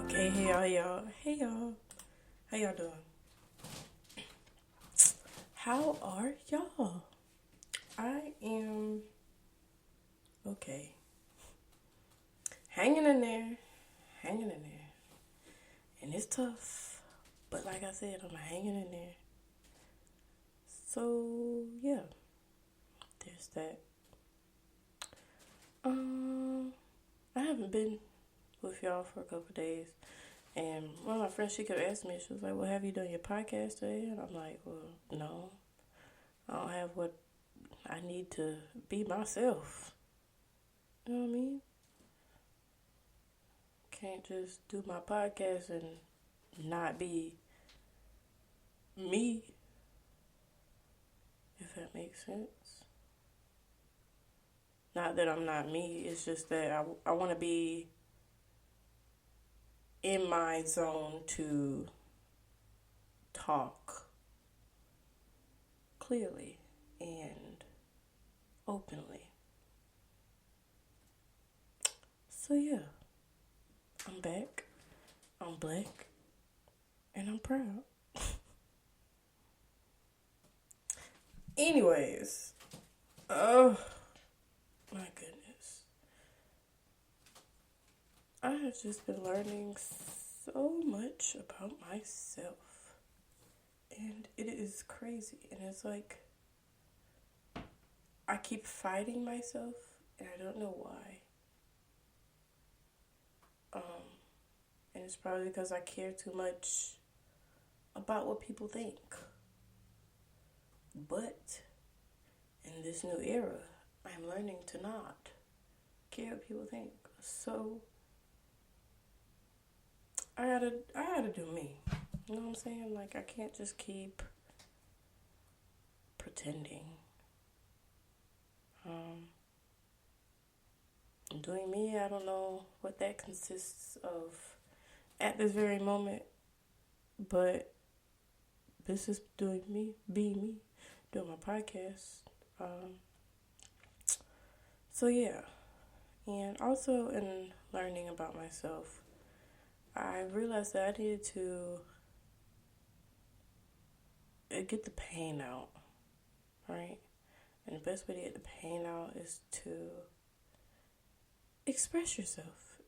Okay, hey y'all. Hey y'all. How y'all doing? How are y'all? I am okay. Hanging in there. Hanging in there. And it's tough. But like I said, I'm hanging in there. So yeah. There's that. I haven't been with y'all for a couple days. And one of my friends, she kept asking me, she was like, well, have you done your podcast today? And I'm like, well, no. I don't have what I need to be myself. You know what I mean? Can't just do my podcast and not be me, if that makes sense. Not that I'm not me, it's just that I want to be in my zone to talk clearly and openly. So yeah, I'm back, I'm black, and I'm proud. Anyways, oh my goodness. I have just been learning so much about myself. And it is crazy. And it's like, I keep fighting myself, and I don't know why. And it's probably because I care too much about what people think. But in this new era, I'm learning to not care what people think. So I gotta do me. You know what I'm saying? Like, I can't just keep pretending. Doing me, I don't know what that consists of at this very moment, but this is doing me, being me, doing my podcast. So yeah, and also in learning about myself, I realized that I needed to get the pain out, right? And the best way to get the pain out is to express yourself,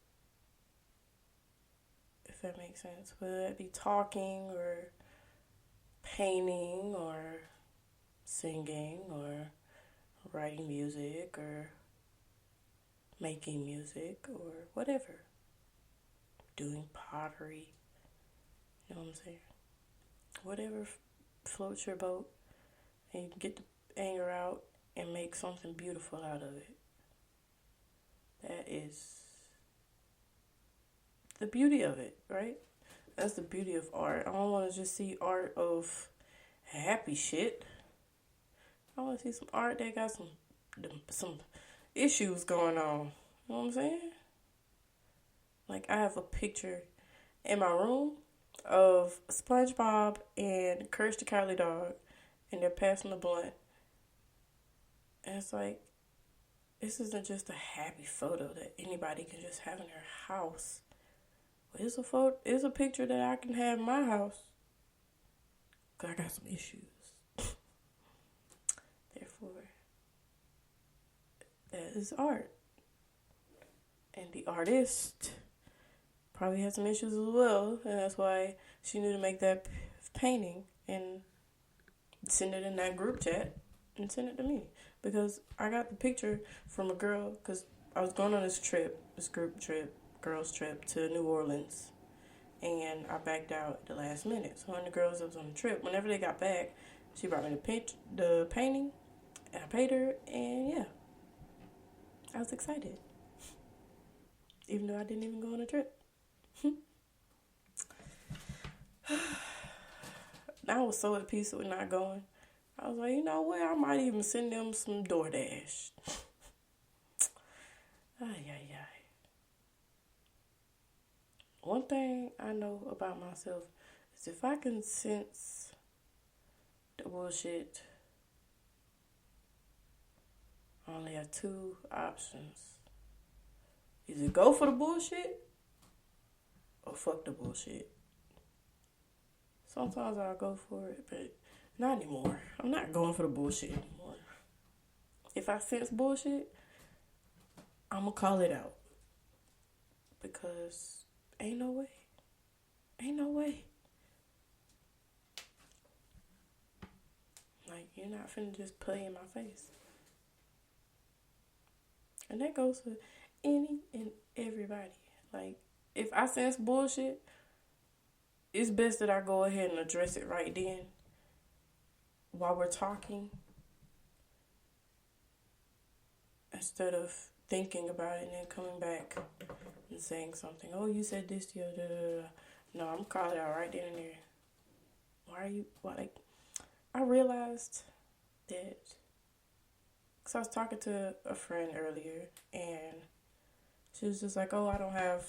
if that makes sense. Whether that be talking or painting or singing or writing music or making music or whatever. Doing pottery. You know what I'm saying? Whatever floats your boat, and you can get the anger out and make something beautiful out of it. That is the beauty of it, right? That's the beauty of art. I don't want to just see art of happy shit. I want to see some art that got some issues going on. You know what I'm saying? Like, I have a picture in my room of SpongeBob and Courage the Cowardly Dog, and they're passing the blunt. And it's like, this isn't just a happy photo that anybody can just have in their house. But it's a picture that I can have in my house. Because I got some issues. Therefore, that is art. And the artist probably had some issues as well. And that's why she knew to make that painting and send it in that group chat and send it to me. Because I got the picture from a girl, because I was going on this group trip, girls trip to New Orleans. And I backed out at the last minute. So one of the girls that was on the trip, whenever they got back, she brought me the painting, and I paid her, and yeah. I was excited. Even though I didn't even go on a trip. I was so at peace with not going. I was like, you know what? I might even send them some DoorDash. Ay. One thing I know about myself is if I can sense the bullshit, I only have two options. Either go for the bullshit or fuck the bullshit. Sometimes I'll go for it, but not anymore. I'm not going for the bullshit anymore. If I sense bullshit, I'm going to call it out. Because ain't no way. Ain't no way. Like, you're not finna just play in my face. And that goes for any and everybody. Like, if I sense bullshit, it's best that I go ahead and address it right then while we're talking, instead of thinking about it and then coming back and saying something. Oh, you said this, da, da, da. No, I'm calling it out right then and there. Why, I realized that, because I was talking to a friend earlier, and she was just like, oh, I don't have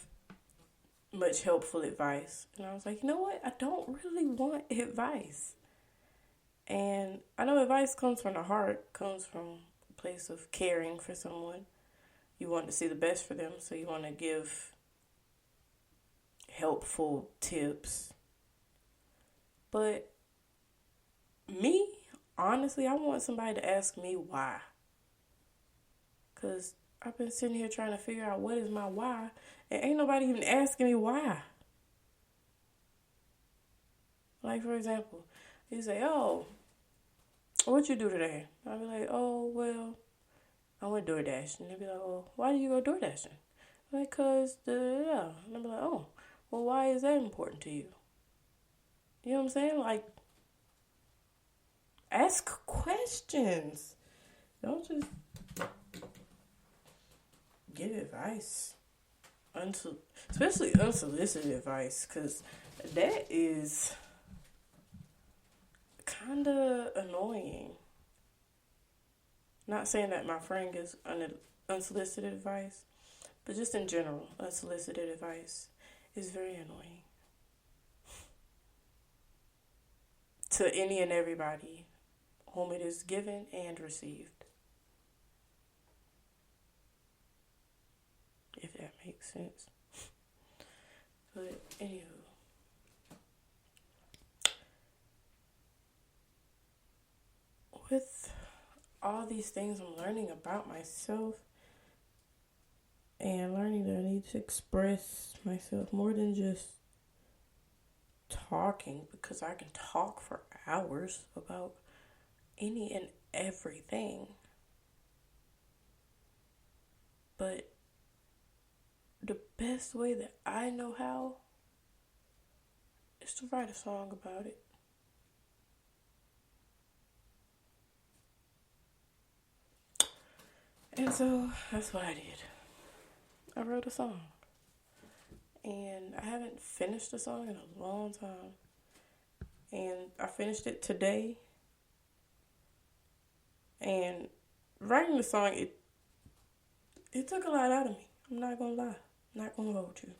much helpful advice. And I was like, you know what? I don't really want advice. And I know advice comes from the heart, comes from a place of caring for someone. You want to see the best for them, so you want to give helpful tips. But me, honestly, I want somebody to ask me why. Because I've been sitting here trying to figure out what is my why, and ain't nobody even asking me why. Like, for example, you say, oh, what you do today? I'll be like, oh, well, I went DoorDash. And they'll be like, oh, why do you go DoorDashing? I'm like, cause And I'll be like, oh, well, why is that important to you? You know what I'm saying? Like, ask questions. Don't just give advice. Especially unsolicited advice, because that is kind of annoying. Not saying that my friend gives unsolicited advice, but just in general, unsolicited advice is very annoying to any and everybody whom it is given and received. If that makes sense. But anywho, with all these things I'm learning about myself and learning that I need to express myself more than just talking, because I can talk for hours about any and everything. But the best way that I know how is to write a song about it. And so that's what I did. I wrote a song. And I haven't finished the song in a long time. And I finished it today. And writing the song, it took a lot out of me. I'm not going to lie. I'm not going to hold you.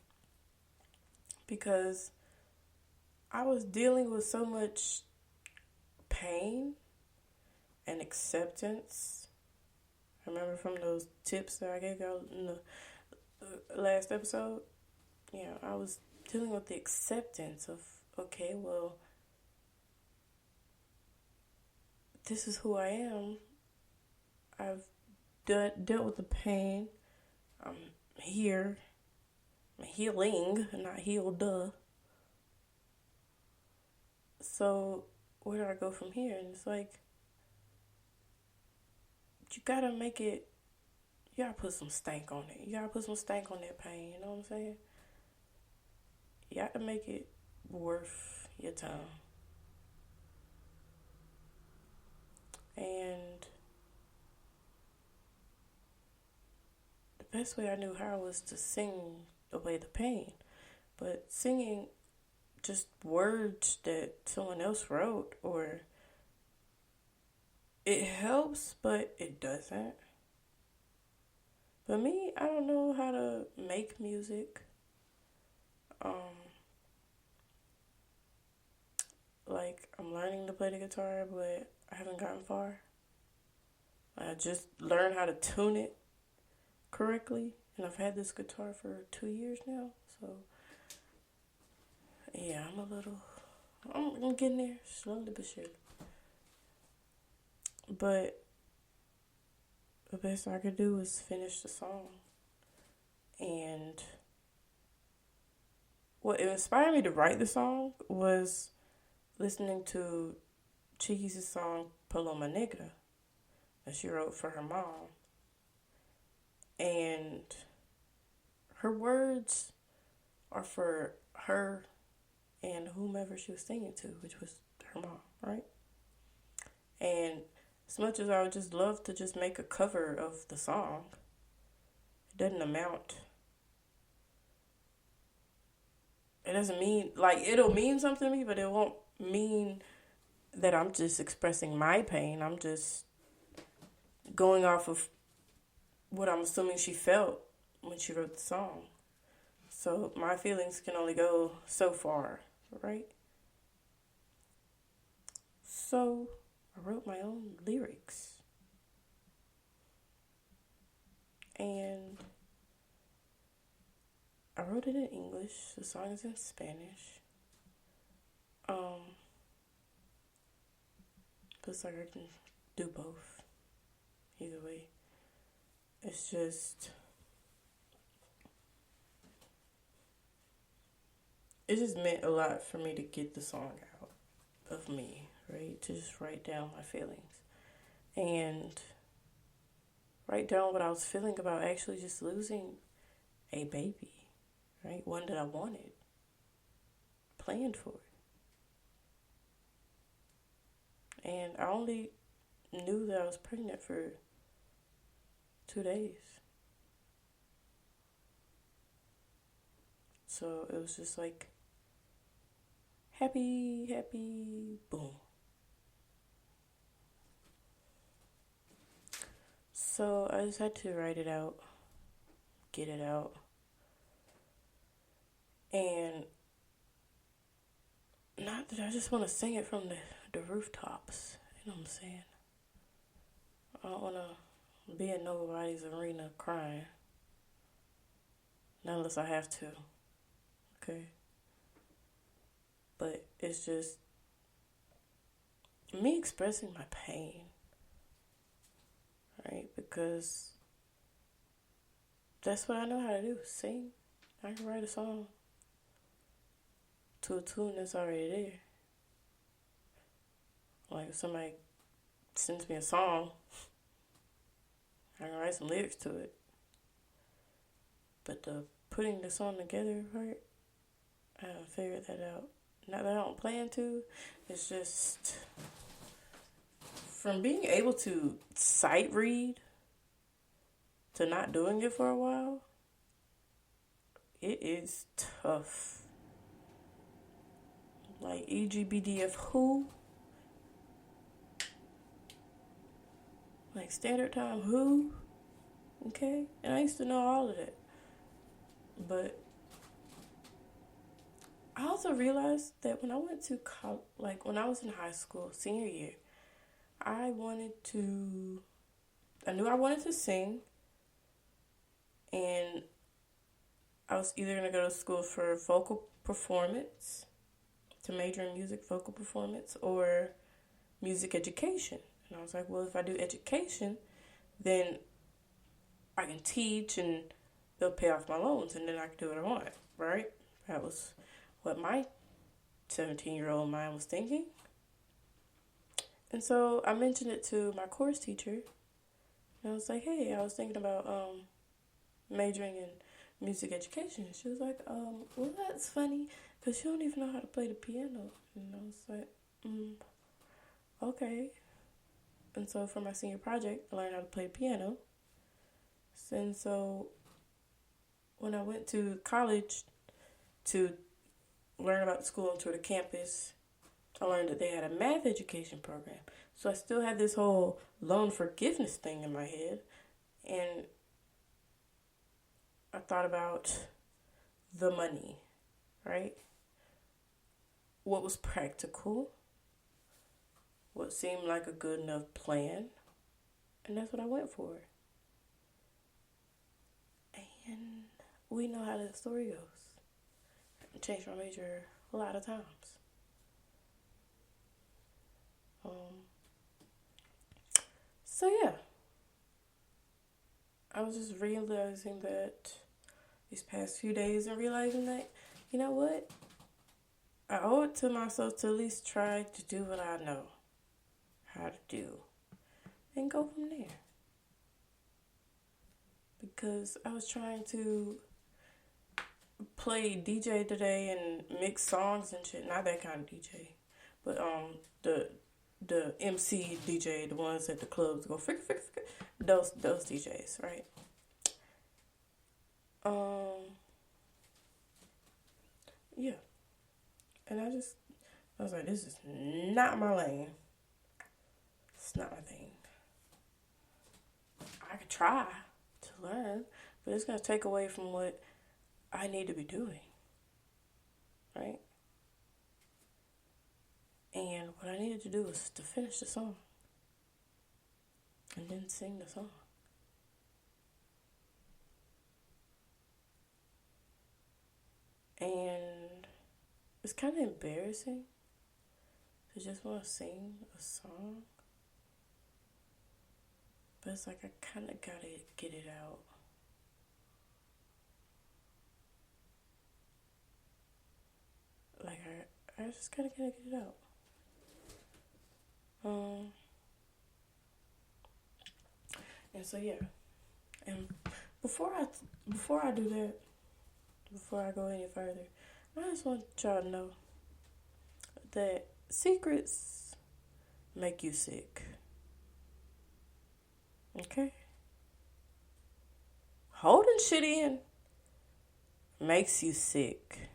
Because I was dealing with so much pain and acceptance. I remember from those tips that I gave y'all in the last episode. Yeah, I was dealing with the acceptance of, okay, well, this is who I am. I've dealt with the pain. I'm here. I'm healing, not healed. So where do I go from here? And it's like, you gotta make it, you gotta put some stank on it. You gotta put some stank on that pain, you know what I'm saying? You have to make it worth your time. And the best way I knew how was to sing away the pain. But singing just words that someone else wrote, or it helps, but it doesn't. But me, I don't know how to make music. Like, I'm learning to play the guitar, but I haven't gotten far. I just learned how to tune it correctly, and I've had this guitar for 2 years now, so Yeah, I'm getting there slowly but surely. But the best I could do was finish the song. And what inspired me to write the song was listening to Chiquis' song Paloma Negra that she wrote for her mom. And her words are for her and whomever she was singing to, which was her mom, right? And as much as I would just love to just make a cover of the song, it doesn't amount. It doesn't mean, like, it'll mean something to me, but it won't mean that I'm just expressing my pain. I'm just going off of what I'm assuming she felt when she wrote the song. So my feelings can only go so far, right? So I wrote my own lyrics. And I wrote it in English. The song is in Spanish. Looks like I can do both. Either way. It's just... It just meant a lot for me to get the song out of me, right? To just write down my feelings. And write down what I was feeling about actually just losing a baby, right? One that I wanted, planned for. And I only knew that I was pregnant for 2 days. So it was just like, happy, boom. So I just had to write it out, get it out. And not that I just want to sing it from the rooftops. You know what I'm saying? I don't want to be in nobody's arena crying. Not unless I have to. Okay? But it's just me expressing my pain. Right? Because that's what I know how to do. Sing. I can write a song to a tune that's already there. Like if somebody sends me a song, I can write some lyrics to it. But the putting the song together part, I haven't figured that out. Not that I don't plan to. It's just from being able to sight read to not doing it for a while, it is tough. Like EGBDF who? Like standard time who? Okay? And I used to know all of that. But I also realized that when I went to college, like when I was in high school, senior year, I knew I wanted to sing, and I was either going to go to school for vocal performance, to major in music vocal performance, or music education. And I was like, well, if I do education, then I can teach and they'll pay off my loans and then I can do what I want, right? That was what my 17-year-old mind was thinking. And so I mentioned it to my course teacher. And I was like, hey, I was thinking about majoring in music education. And she was like, well, that's funny because you don't even know how to play the piano. And I was like, okay. And so for my senior project, I learned how to play the piano. And so when I went to college to learn about the school and tour the campus, I learned that they had a math education program. So I still had this whole loan forgiveness thing in my head. And I thought about the money, right? What was practical? What seemed like a good enough plan? And that's what I went for. And we know how the story goes. I changed my major a lot of times. So yeah, I was just realizing that these past few days and realizing that, you know what? I owe it to myself to at least try to do what I know how to do and go from there. Because I was trying to play DJ today and mix songs and shit. Not that kind of DJ, but the MC DJ, the ones at the clubs go those DJs, right? Yeah, and I was like, this is not my lane. It's not my thing. I could try to learn, but it's gonna take away from what I need to be doing, right? And what I needed to do was to finish the song and then sing the song. And it's kind of embarrassing to just want to sing a song. But it's like I kind of got to get it out. Like I just kind of got to get it out. And so yeah. And before I do that, before I go any further, I just want y'all to know that secrets make you sick. Okay? Holding shit in makes you sick.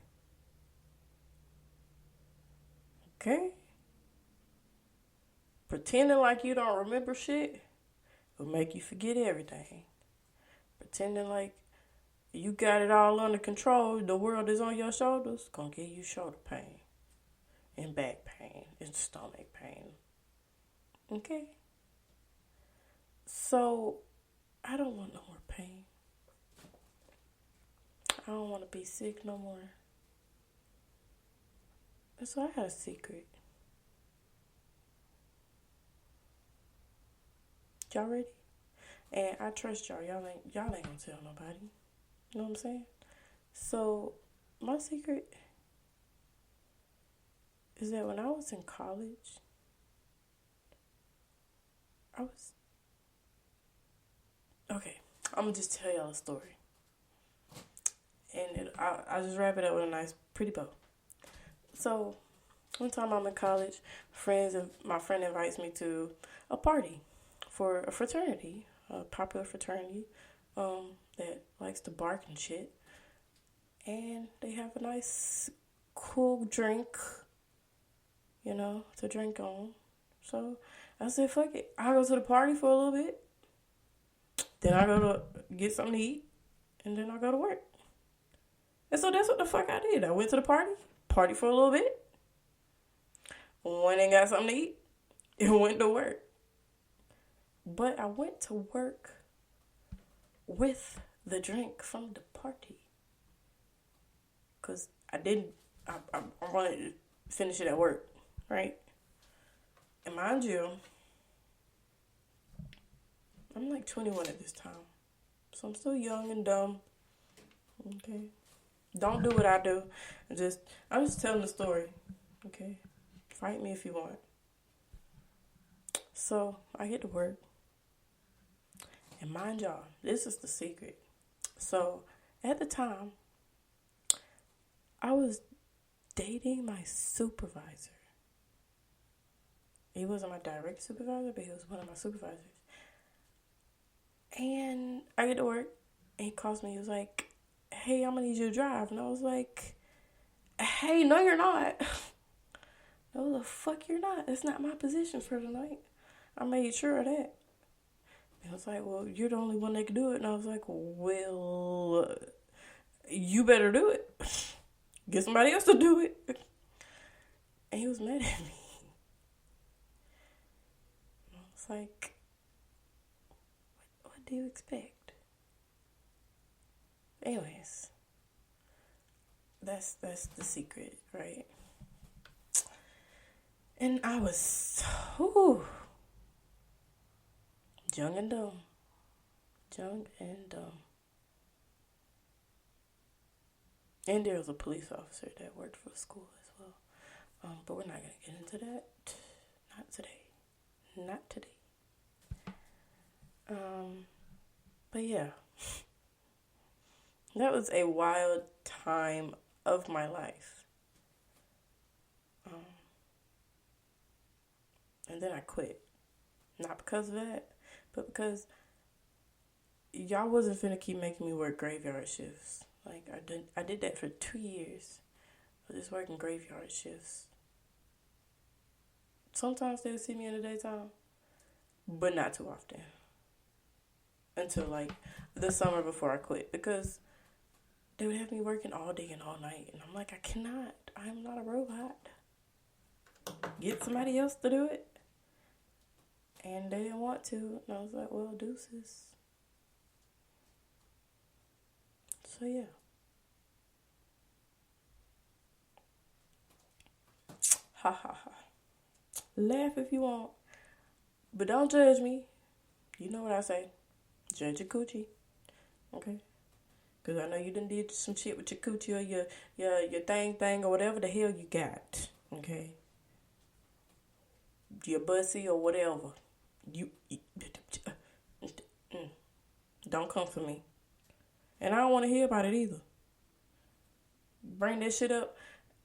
Okay? Pretending like you don't remember shit will make you forget everything. Pretending like you got it all under control, the world is on your shoulders, gonna give you shoulder pain, and back pain, and stomach pain. Okay? So, I don't want no more pain. I don't want to be sick no more. And so I had a secret. Y'all ready? And I trust y'all. Y'all ain't gonna tell nobody. You know what I'm saying? So, my secret is that when I was in college, okay, I'm going to just tell y'all a story. And I'll just wrap it up with a nice, pretty bow. So, one time I'm in college, my friend invites me to a party for a fraternity, a popular fraternity, that likes to bark and shit. And they have a nice, cool drink, to drink on. So I said, fuck it. I'll go to the party for a little bit. Then I go to get something to eat. And then I go to work. And so that's what the fuck I did. I went to the party for a little bit. Went and got something to eat. And went to work. But I went to work with the drink from the party. Because I wanted to finish it at work, right? And mind you, I'm like 21 at this time. So I'm still young and dumb. Okay? Don't do what I do. I'm just telling the story. Okay? Fight me if you want. So I get to work. And mind y'all, this is the secret. So at the time, I was dating my supervisor. He wasn't my direct supervisor, but he was one of my supervisors. And I get to work, and he calls me. He was like, hey, I'm going to need you to drive. And I was like, hey, no, you're not. No, the fuck you're not. That's not my position for tonight. I made sure of that. And I was like, well, you're the only one that can do it. And I was like, well, you better do it. Get somebody else to do it. And he was mad at me. I was like, what do you expect? Anyways, That's the secret, right? And I was young and dumb. Young and dumb. And there was a police officer that worked for the school as well. But we're not going to get into that. Not today. Not today. But yeah. That was a wild time of my life. And then I quit. Not because of that, but because y'all wasn't finna keep making me work graveyard shifts. Like, I did that for 2 years. I was just working graveyard shifts. Sometimes they'll see me in the daytime, but not too often. Until, like, the summer before I quit. Because they would have me working all day and all night. And I'm like, I cannot. I'm not a robot. Get somebody else to do it. And they didn't want to. And I was like, well, deuces. So, yeah. Ha ha ha. Laugh if you want. But don't judge me. You know what I say. Judge your coochie. Okay? Because I know you done did some shit with your coochie or your thing or whatever the hell you got. Okay? Your bussy or whatever. Don't come for me. And I don't want to hear about it either. Bring that shit up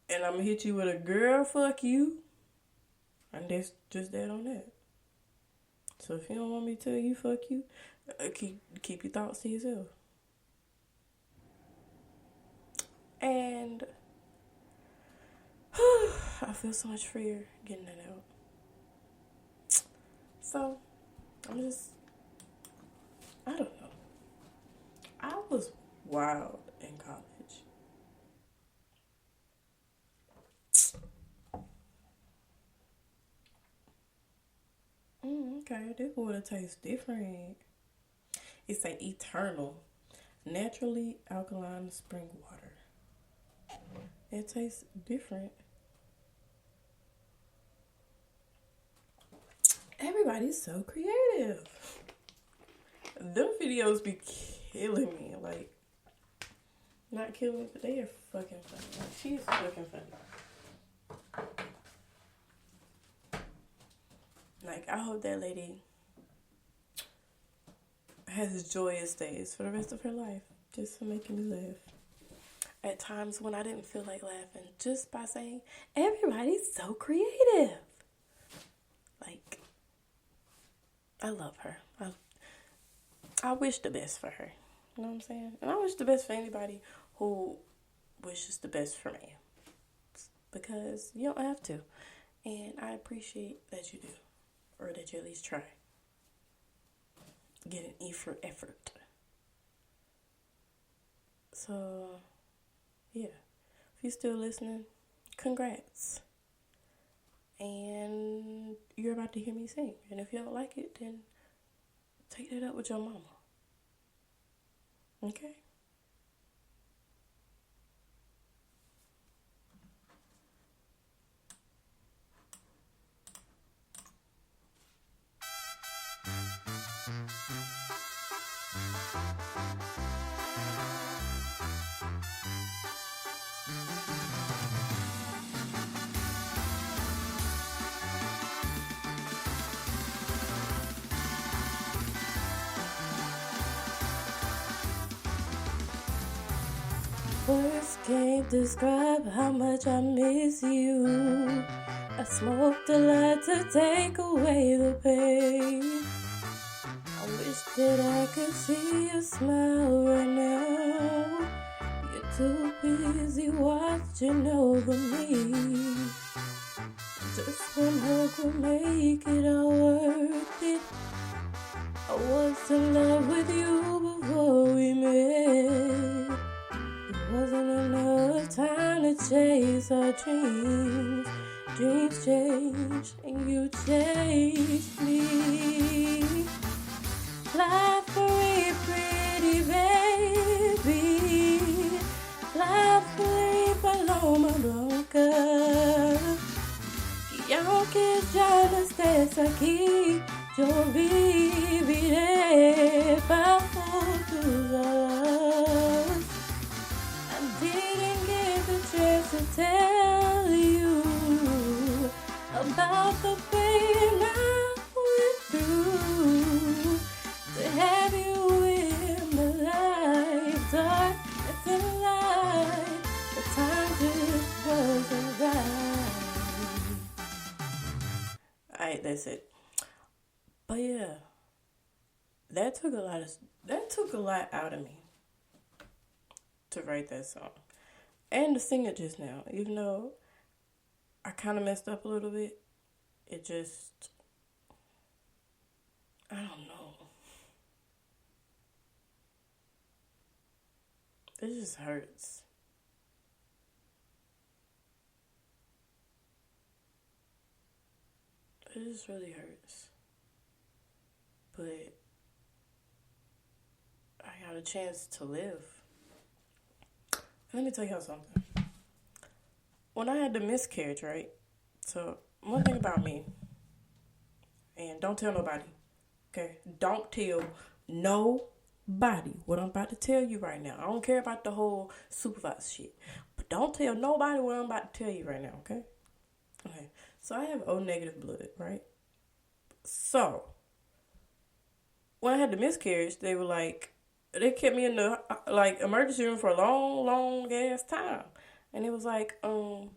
and I'm going to hit you with a girl, fuck you. And that's just that on that. So if you don't want me to tell you fuck you, keep your thoughts to yourself. And I feel so much freer getting that out. So I don't know. I was wild in college. Okay, this water tastes different. It's an eternal, naturally alkaline spring water. It tastes different. Everybody's so creative. Them videos be killing me. Like, not killing me, but they are fucking funny. Like, she's fucking funny. Like, I hope that lady has joyous days for the rest of her life. Just for making me laugh. At times when I didn't feel like laughing. Just by saying, everybody's so creative. Like, I love her. I wish the best for her. You know what I'm saying? And I wish the best for anybody who wishes the best for me. Because you don't have to. And I appreciate that you do. Or that you at least try. Get an E for effort. So, yeah. If you're still listening, congrats. And you're about to hear me sing. And if you don't like it, then take that up with your mama. Okay? Words can't describe how much I miss you. I smoked a lot to take away the pain. I wish that I could see you smile right now. You're too busy watching over me. Just one hug will make it all worth it. I was in love with you before we met. It wasn't enough time to chase our dreams. Dreams change and you changed me. Fly free, pretty baby. Fly free, Yo viviré bajo tu luz. I didn't get the chance to tell you about the pain I went through to have you in my life, dark as the light. The time just wasn't right. Alright, that's it. But yeah, that took a lot out of me to write that song and to sing it just now. Even though I kind of messed up a little bit, it just, I don't know. It just hurts. It just really hurts. But I got a chance to live. Let me tell y'all something. When I had the miscarriage, right? So, one thing about me, and don't tell nobody, okay? Don't tell nobody what I'm about to tell you right now. I don't care about the whole supervisor shit. But don't tell nobody what I'm about to tell you right now, okay? Okay. So, I have O negative blood, right? So, when I had the miscarriage, they were like, they kept me in the emergency room for a long, long ass time. And it was like 11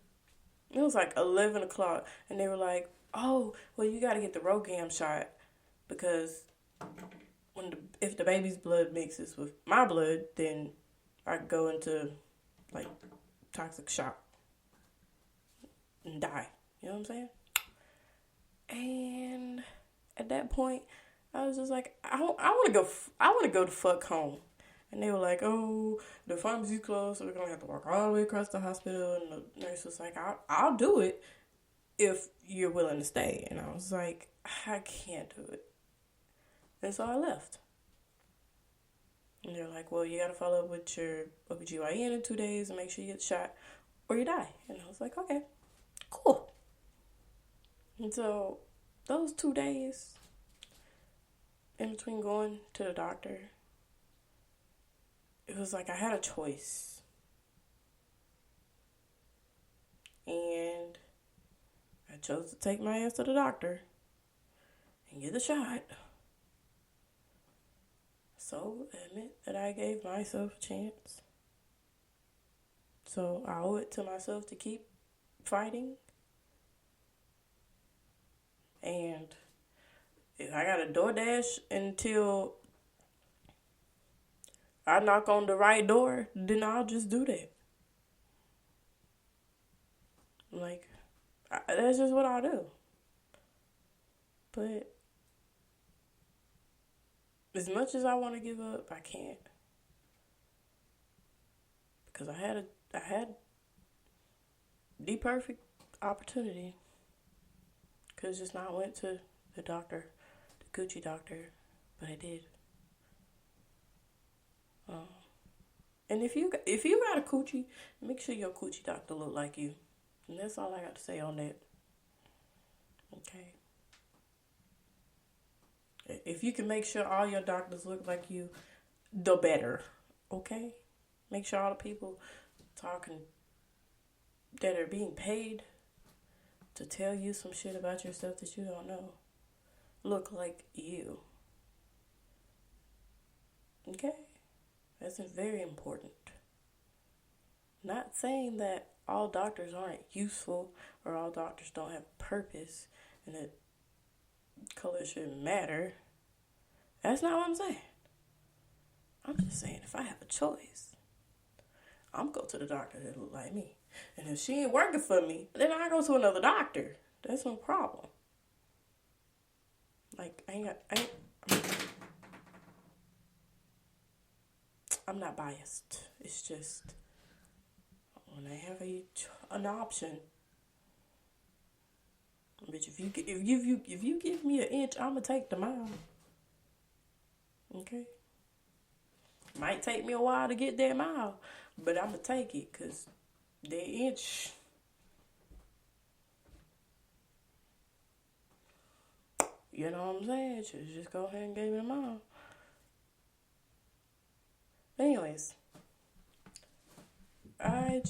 o'clock. And they were like, oh, well, you got to get the Rogam shot. Because if the baby's blood mixes with my blood, then I could go into, like, toxic shock and die. You know what I'm saying? And at that point, I was just like, I want to go the fuck home. And they were like, oh, the pharmacy's closed, so we're going to have to walk all the way across the hospital. And the nurse was like, I'll do it if you're willing to stay. And I was like, I can't do it. And so I left. And they're like, well, you got to follow up with your OBGYN in 2 days and make sure you get shot or you die. And I was like, okay, cool. And so those 2 days in between going to the doctor, it was like I had a choice. And I chose to take my ass to the doctor and get the shot. So, admit that I gave myself a chance. So, I owe it to myself to keep fighting. And if I got a DoorDash until I knock on the right door, then I'll just do that. Like, that's just what I'll do. But as much as I want to give up, I can't. Because I had the perfect opportunity. Could just not went to the doctor, the coochie doctor, but I did. And if you got a coochie, make sure your coochie doctor look like you. And that's all I got to say on that. Okay. If you can make sure all your doctors look like you, the better. Okay? Make sure all the people talking that are being paid to tell you some shit about yourself that you don't know look like you. Okay? That's very important. Not saying that all doctors aren't useful or all doctors don't have purpose and that color shouldn't matter. That's not what I'm saying. I'm just saying if I have a choice, I'm going to go to the doctor that look like me. And if she ain't working for me, then I go to another doctor. That's no problem. Like, I'm not biased. It's just when I have an option. Bitch, if you give me an inch, I'ma take the mile. Okay. Might take me a while to get that mile, but I'ma take it, cause that inch. You know what I'm saying? Just go ahead and give me the mom. Anyways, I'm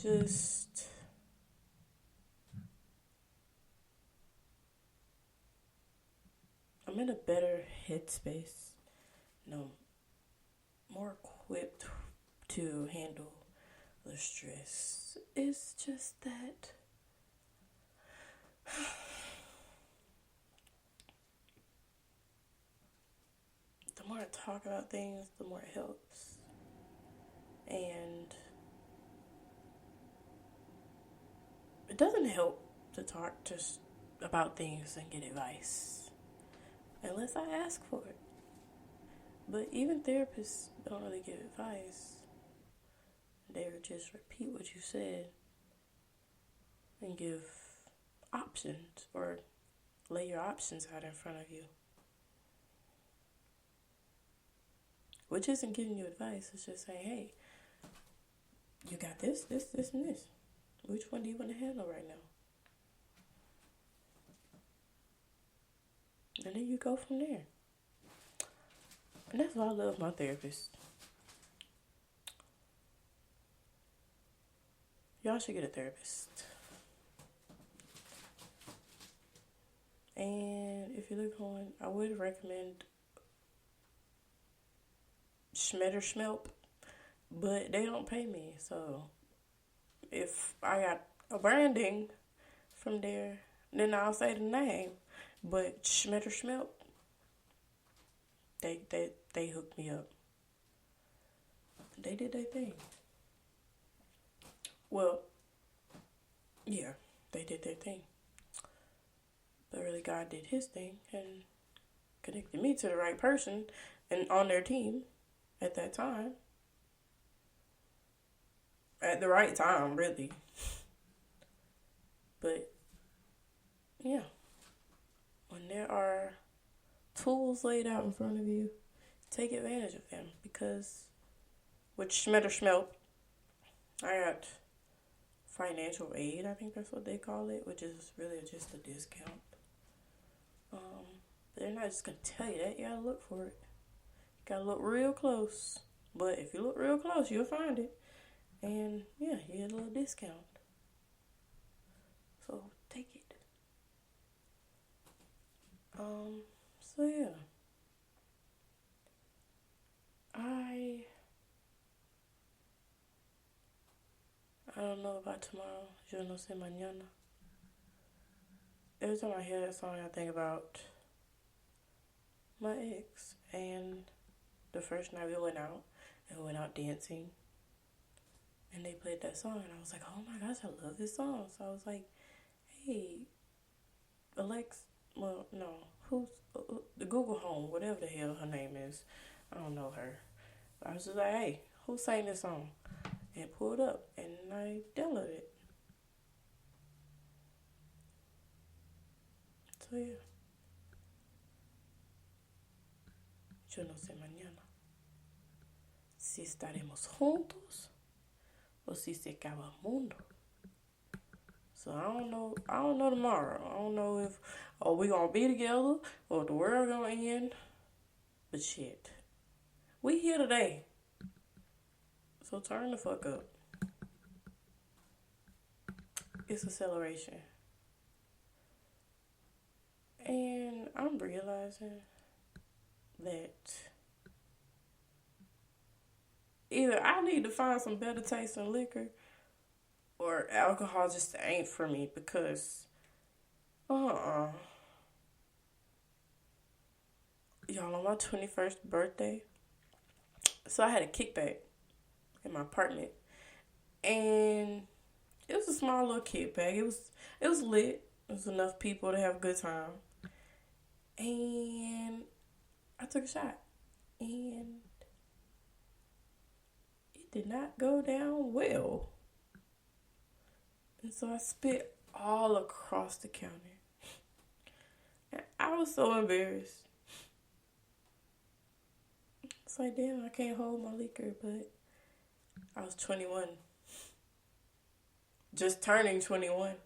in a better headspace. No, more equipped to handle the stress. It's just that the more I talk about things, the more it helps. And it doesn't help to talk just about things and get advice unless I ask for it. But even therapists don't really give advice. They would just repeat what you said and give options or lay your options out in front of you. Which isn't giving you advice. It's just saying, hey, you got this, this, and this. Which one do you want to handle right now? And then you go from there. And that's why I love my therapist. Y'all should get a therapist. And if you look on, I would recommend Schmetter Schmelp, but they don't pay me. So if I got a branding from there, then I'll say the name. But Schmetter Schmelp, they hooked me up. They did their thing. Well, yeah, they did their thing. But really, God did his thing and connected me to the right person and on their team at that time. At the right time, really. But, yeah. When there are tools laid out in front of you, take advantage of them. Because with Schmetter Schmelp, I got financial aid, I think that's what they call it, which is really just a discount. They're not just going to tell you that. You got to look for it. You got to look real close. But if you look real close, you'll find it. And, yeah, you get a little discount. So, take it. So, yeah. I don't know about tomorrow. Yo no sé mañana. Every time I hear that song, I think about my ex. And the first night we went out, and we went out dancing. And they played that song, and I was like, oh my gosh, I love this song. So I was like, hey, who's the Google Home, whatever the hell her name is. I don't know her. But I was just like, hey, who sang this song? And pulled up, and I downloaded it. So yeah. Yo no sé mañana si estaremos juntos o si se acaba el mundo. So I don't know tomorrow. I don't know if we gonna be together or if the world gonna end. But shit, we here today. So turn the fuck up. It's a celebration. And I'm realizing that either I need to find some better tasting liquor or alcohol just ain't for me because y'all, on my 21st birthday, so I had a kickback in my apartment, and it was a small little kickback. It was lit. It was enough people to have a good time, and I took a shot, and it did not go down well, and so I spit all across the counter, and I was so embarrassed. It's like, damn, I can't hold my liquor, but I was 21. Just turning 21.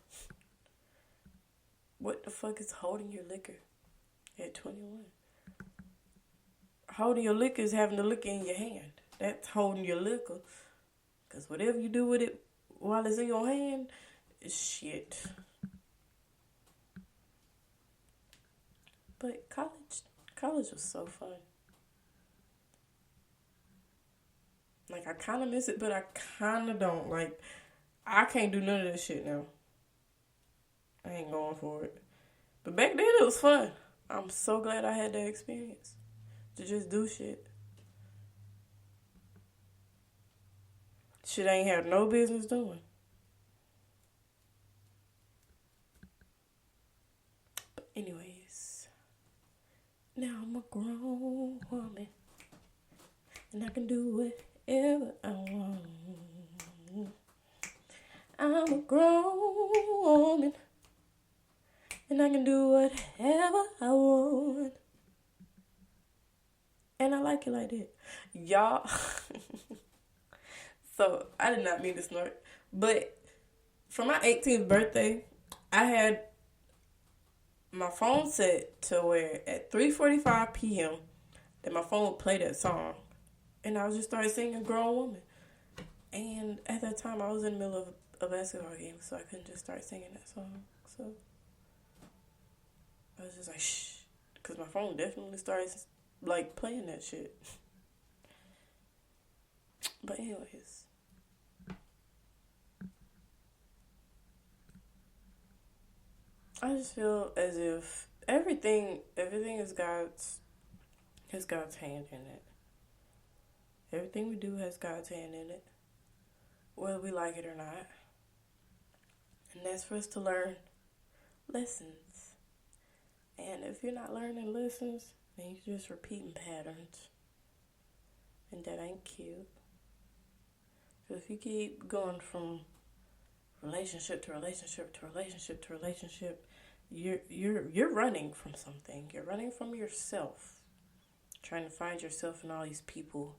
What the fuck is holding your liquor? At 21. Holding your liquor is having the liquor in your hand. That's holding your liquor. Because whatever you do with it while it's in your hand is shit. But college was so fun. Like, I kind of miss it, but I kind of don't. Like, I can't do none of this shit now. I ain't going for it. But back then, it was fun. I'm so glad I had that experience. To just do shit. Shit I ain't have no business doing. But anyways. Now I'm a grown woman. And I can do whatever I want. I'm a grown woman. And I can do whatever I want. And I like it like that. Y'all. So, I did not mean to snort. But for my 18th birthday, I had my phone set to where at 3:45 p.m. that my phone would play that song. And I was just started singing Grown Woman. And at that time, I was in the middle of a basketball game, so I couldn't just start singing that song. So, I was just like, shh. Because my phone definitely started, like, playing that shit. But anyways. I just feel as if everything is God's hand in it. Everything we do has God's hand in it, whether we like it or not. And that's for us to learn lessons. And if you're not learning lessons, then you're just repeating patterns. And that ain't cute. So if you keep going from relationship to relationship to relationship to relationship, you're running from something. You're running from yourself. Trying to find yourself in all these people.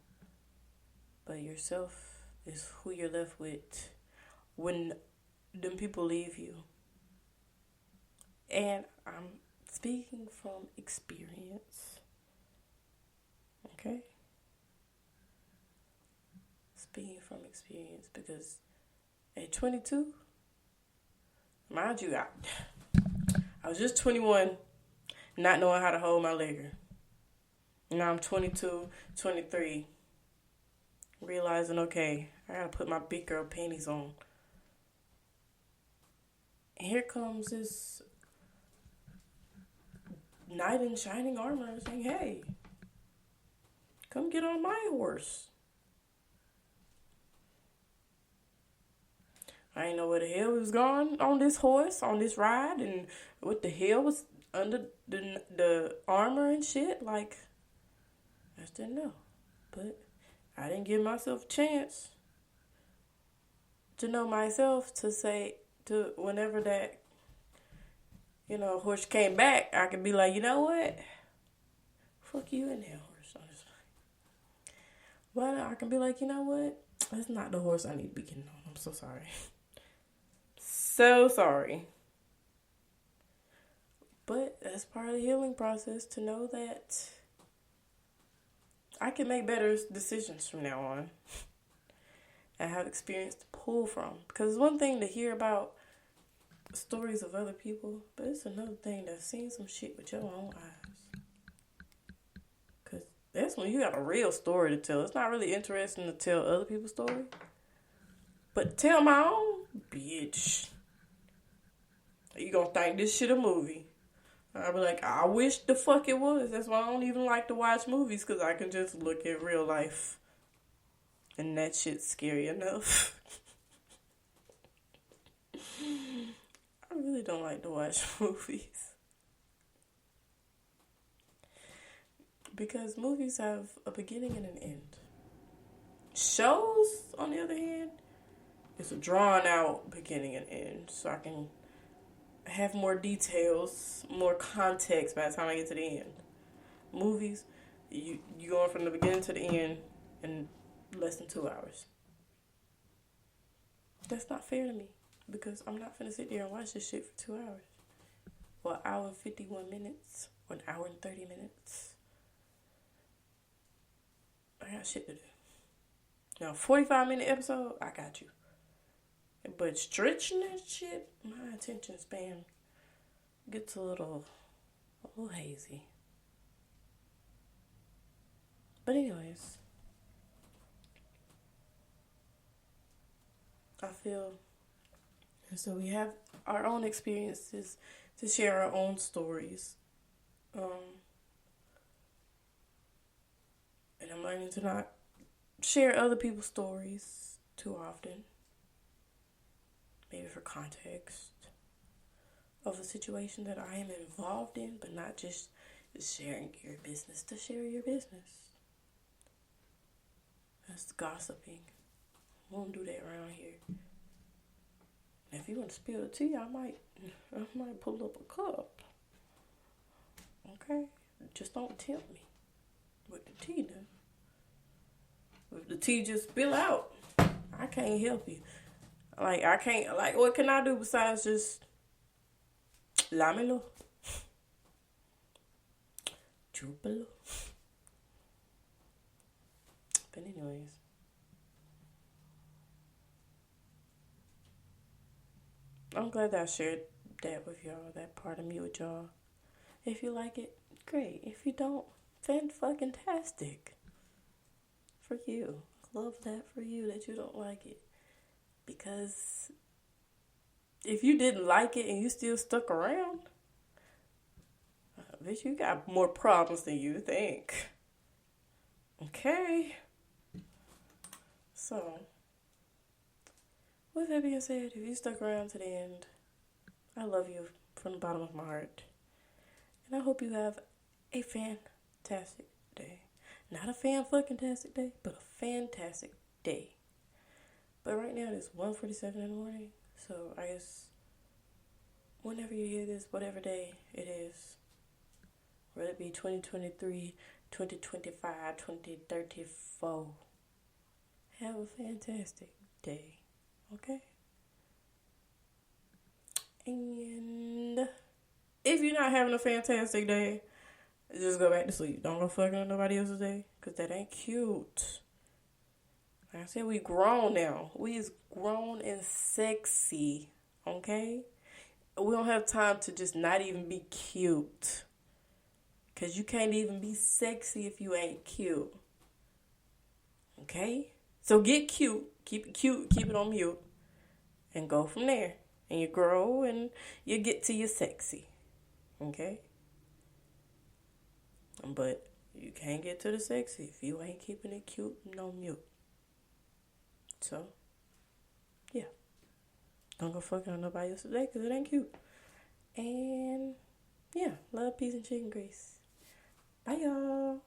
But yourself is who you're left with when them people leave you. And I'm speaking from experience. Okay? Speaking from experience, because at 22, mind you, I was just 21, not knowing how to hold my liquor. Now I'm 22, 23, realizing, okay, I gotta put my big girl panties on. And here comes this knight in shining armor saying, hey, come get on my horse. I didn't know where the hell was going on this horse, on this ride, and what the hell was under the armor and shit. Like, I just didn't know. But I didn't give myself a chance to know myself to say, to whenever that, horse came back, I could be like, you know what? Fuck you and that horse. But I can be like, you know what? That's not the horse I need to be getting on. I'm so sorry. So sorry. But that's part of the healing process, to know that I can make better decisions from now on. I have experience to pull from. Because it's one thing to hear about stories of other people, but it's another thing to see some shit with your own eyes. Because that's when you got a real story to tell. It's not really interesting to tell other people's story. But tell my own, bitch. You gonna think this shit a movie. I'll be like, I wish the fuck it was. That's why I don't even like to watch movies, because I can just look at real life. And that shit's scary enough. I really don't like to watch movies. Because movies have a beginning and an end. Shows, on the other hand, it's a drawn out beginning and end. So I can have more details, more context by the time I get to the end. Movies, you going from the beginning to the end in less than 2 hours. That's not fair to me, because I'm not finna sit there and watch this shit for 2 hours. Or an hour and 51 minutes. An hour and 30 minutes. I got shit to do. Now, 45-minute episode, I got you. But stretching that shit, my attention span gets a little hazy. But anyways, I feel so we have our own experiences to share our own stories. And I'm learning to not share other people's stories too often. Maybe for context of the situation that I am involved in, but not just sharing your business to share your business. That's gossiping. Won't do that around here. And if you want to spill the tea, I might pull up a cup. Okay? Just don't tempt me with the tea now. If the tea just spill out, I can't help you. What can I do besides just lámelo? Chúpalo. But anyways. I'm glad that I shared that with y'all, that part of me with y'all. If you like it, great. If you don't, fan-fucking-tastic. For you. Love that for you that you don't like it. Because if you didn't like it and you still stuck around, bitch, you got more problems than you think. Okay? So, with that being said, if you stuck around to the end, I love you from the bottom of my heart. And I hope you have a fantastic day. Not a fan-fucking-tastic day, but a fantastic day. But right now, it's 1:47 in the morning. So, I guess whenever you hear this, whatever day it is, whether it be 2023, 2025, 2034, have a fantastic day. Okay? And if you're not having a fantastic day, just go back to sleep. Don't go fucking on nobody else's day, because that ain't cute. Like I said, we grown now. We is grown and sexy, okay? We don't have time to just not even be cute. Because you can't even be sexy if you ain't cute. Okay? So get cute. Keep it cute. Keep it on mute. And go from there. And you grow and you get to your sexy. Okay? But you can't get to the sexy if you ain't keeping it cute and on mute. So, yeah. Don't go fucking on nobody else today because it ain't cute. And, yeah. Love, peace, and chicken grease. Bye, y'all.